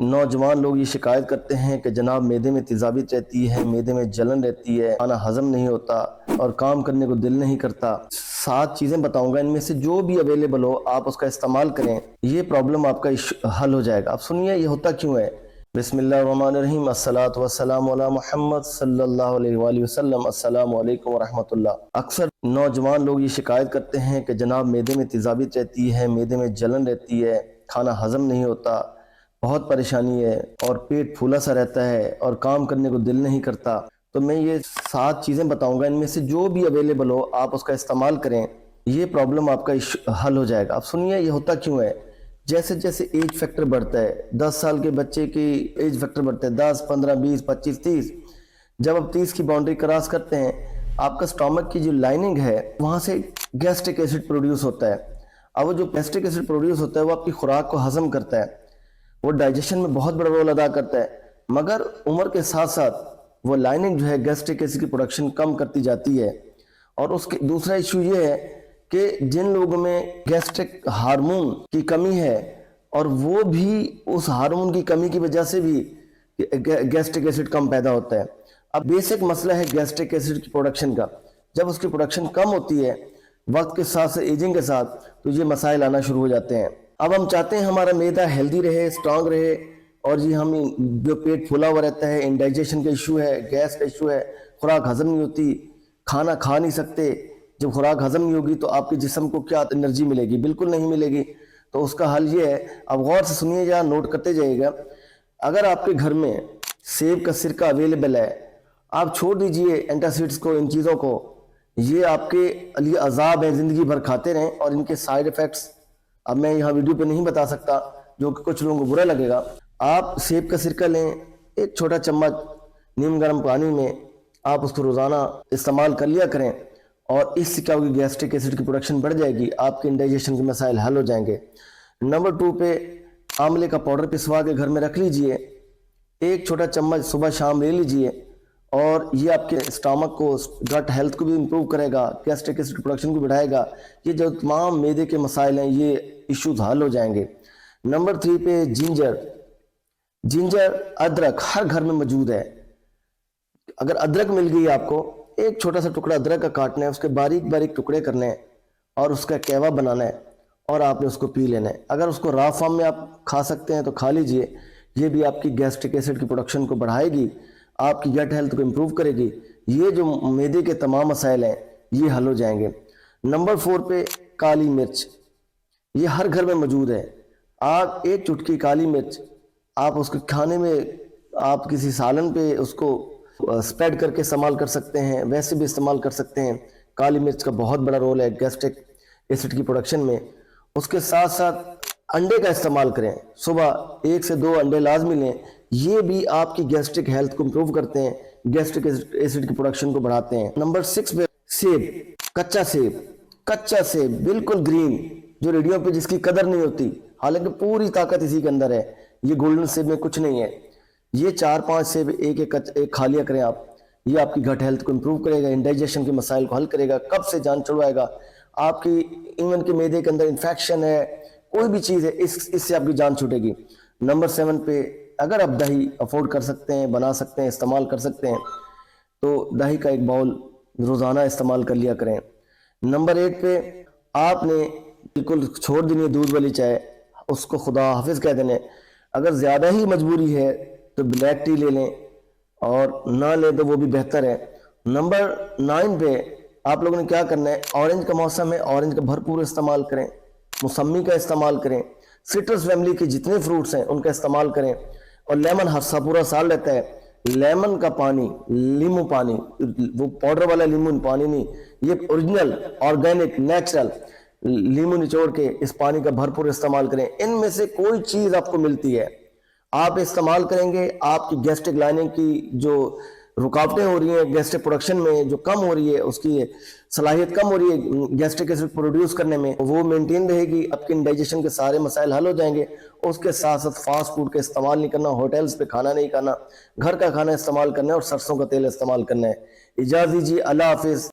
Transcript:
नौजवान लोग ये शिकायत करते हैं कि जनाब मैदे में तेज़ाबियत रहती है, मैदे में जलन रहती है, खाना हज़म नहीं होता और काम करने को दिल नहीं करता। 7 चीज़ें बताऊंगा, इनमें से जो भी अवेलेबल हो आप उसका इस्तेमाल करें, ये प्रॉब्लम आपका हल हो जाएगा। आप सुनिए ये होता क्यों है। बिस्मिल्लाहिर्रहमानिर्रहीम, अस्सलातु वस्सलामु अला मुहम्मद सल्लल्लाहु अलैहि वसल्लम, अस्सलामु अलैकुम वरहमतुल्लाह। अक्सर नौजवान लोग ये शिकायत करते हैं कि जनाब मैदे में तेज़ाबियत रहती है, मैदे में जलन रहती है, खाना हज़म नहीं होता, बहुत परेशानी है और पेट फूला सा रहता है और काम करने को दिल नहीं करता। तो मैं ये 7 चीज़ें बताऊंगा, इनमें से जो भी अवेलेबल हो आप उसका इस्तेमाल करें, ये प्रॉब्लम आपका हल हो जाएगा। आप सुनिए ये होता क्यों है। जैसे जैसे एज फैक्टर बढ़ता है, 10 साल के बच्चे की एज फैक्टर बढ़ता है, 10, 15, 20, 25, 30। जब आप 30 की बाउंड्री क्रॉस करते हैं, आपका स्टोमक की जो लाइनिंग है वहाँ से गैस्ट्रिक एसिड प्रोड्यूस होता है। अब वो जो गैस्ट्रिक एसिड प्रोड्यूस होता है वो आपकी खुराक को हजम करता है, वो डाइजेशन में बहुत बड़ा रोल अदा करता है। मगर उम्र के साथ साथ वो लाइनिंग जो है गैस्ट्रिक एसिड की प्रोडक्शन कम करती जाती है। और उसके दूसरा इशू ये है कि जिन लोगों में गैस्ट्रिक हार्मोन की कमी है और वो भी उस हार्मोन की कमी की वजह से भी गैस्ट्रिक एसिड कम पैदा होता है। अब बेसिक मसला है गैस्ट्रिक एसिड की प्रोडक्शन का। जब उसकी प्रोडक्शन कम होती है वक्त के साथ से, एजिंग के साथ, तो ये मसाइल आना शुरू हो जाते हैं। अब हम चाहते हैं हमारा मैदा हेल्दी रहे, स्ट्रांग रहे, और जी हम जो पेट फूला हुआ रहता है, इंडाइजेशन का इशू है, गैस का इशू है, खुराक हजम नहीं होती, खाना खा नहीं सकते। जब खुराक हजम नहीं होगी तो आपके जिस्म को क्या एनर्जी मिलेगी? बिल्कुल नहीं मिलेगी। तो उसका हल ये है, अब गौर से सुनिएगा, नोट करते जाइएगा। अगर आपके घर में सेब का सिरका अवेलेबल है, आप छोड़ दीजिए एंटासिड्स को, इन चीज़ों को। ये आपके लिए अजाब है, ज़िंदगी भर खाते रहें और इनके साइड इफ़ेक्ट्स अब मैं यहाँ वीडियो पे नहीं बता सकता, जो कि कुछ लोगों को बुरा लगेगा। आप सेब का सिरका लें, एक छोटा चम्मच नीम गर्म पानी में आप उसको रोज़ाना इस्तेमाल कर लिया करें, और इससे क्या होगी, गैस्ट्रिक एसिड की प्रोडक्शन बढ़ जाएगी, आपके इंडाइजेशन के मसाइल हल हो जाएंगे। नंबर 2 पे आंवले का पाउडर पिसवा के घर में रख लीजिए, एक छोटा चम्मच सुबह शाम ले लीजिए, और ये आपके स्टमक को, गट हेल्थ को भी इम्प्रूव करेगा, गैस्ट्रिक एसिड प्रोडक्शन को बढ़ाएगा। ये जो तमाम मैदे के मसाइल हैं ये इश्यूज हल हो जाएंगे। नंबर 3 पे जिंजर, अदरक हर घर में मौजूद है। अगर अदरक मिल गई आपको, एक छोटा सा टुकड़ा अदरक का काटना है, उसके बारीक बारीक टुकड़े करने हैं और उसका कहवा बनाना है और आपने उसको पी लेना है। अगर उसको रॉ फॉर्म में आप खा सकते हैं तो खा लीजिए। ये भी आपकी गैस्ट्रिक एसिड की प्रोडक्शन को बढ़ाएगी, आपकी गट हेल्थ को इम्प्रूव करेगी। ये जो मैदे के तमाम मसाइल हैं ये हल हो जाएंगे। नंबर 4 पे काली मिर्च, ये हर घर में मौजूद है। आप एक चुटकी काली मिर्च आप उसके खाने में, आप किसी सालन पे उसको स्प्रेड करके इस्तेमाल कर सकते हैं, वैसे भी इस्तेमाल कर सकते हैं। काली मिर्च का बहुत बड़ा रोल है गैस्ट्रिक एसिड की प्रोडक्शन में। उसके साथ साथ अंडे का इस्तेमाल करें, सुबह 1 से 2 अंडे लाजमी लें। ये भी आपकी गैस्ट्रिक हेल्थ को इम्प्रूव करते हैं, गैस्ट्रिक एसिड की प्रोडक्शन को बढ़ाते हैं। नंबर 6 पे सेब, कच्चा सेब बिल्कुल ग्रीन, जो रेडियो पे जिसकी कदर नहीं होती, हालांकि पूरी ताकत इसी के अंदर है। ये गोल्डन सेब में कुछ नहीं है। ये 4-5 सेब एक खा लिया करें आप। ये आपकी गट हेल्थ को इम्प्रूव करेगा, इंडाइजेशन के मसाइल को हल करेगा, कब से जान छुड़वाएगा। आपकी इवन के मैदे के अंदर इन्फेक्शन है, कोई भी चीज़ है, इससे आपकी जान छूटेगी। नंबर 7 पे अगर आप दही अफोर्ड कर सकते हैं, बना सकते हैं, इस्तेमाल कर सकते हैं, तो दही का एक बाउल रोज़ाना इस्तेमाल कर लिया करें। नंबर 8 पे आपने बिल्कुल छोड़ देनी है दूध वाली चाय, उसको खुदा हाफिज़ कह देने। अगर ज़्यादा ही मजबूरी है तो ब्लैक टी ले लें, और ना लें तो वो भी बेहतर है। नंबर 9 पे आप लोगों ने क्या करना है, ऑरेंज का मौसम है, ऑरेंज का भरपूर इस्तेमाल करें, मौसमी का इस्तेमाल करें, सिट्रस फैमिली के जितने फ्रूट्स हैं उनका इस्तेमाल करें। और लेमन हर पूरा साल रहता है। लेमन का पानी, नींबू पानी, वो पाउडर वाला नींबू पानी नहीं, ये ओरिजिनल ऑर्गेनिक नेचुरल नींबू निचोड़ के इस पानी का भरपूर इस्तेमाल करें। इनमें से कोई चीज़ आपको मिलती है, आप इस्तेमाल करेंगे, आपकी गैस्ट्रिक लाइनिंग की जो रुकावटें हो रही हैं, गैस्ट्रिक प्रोडक्शन में जो कम हो रही है, उसकी सलाहियत कम हो रही है गैस्ट्रिक एसिड प्रोड्यूस करने में, वो मेंटेन रहेगी। आपके इंडाइजेशन के सारे मसाइल हल हो जाएंगे। उसके साथ साथ फास्ट फूड का इस्तेमाल नहीं करना, होटल्स पे खाना नहीं खाना, घर का खाना इस्तेमाल करना है और सरसों का तेल इस्तेमाल करना है। इजाज़त दीजिए, अल्लाह हाफिज़।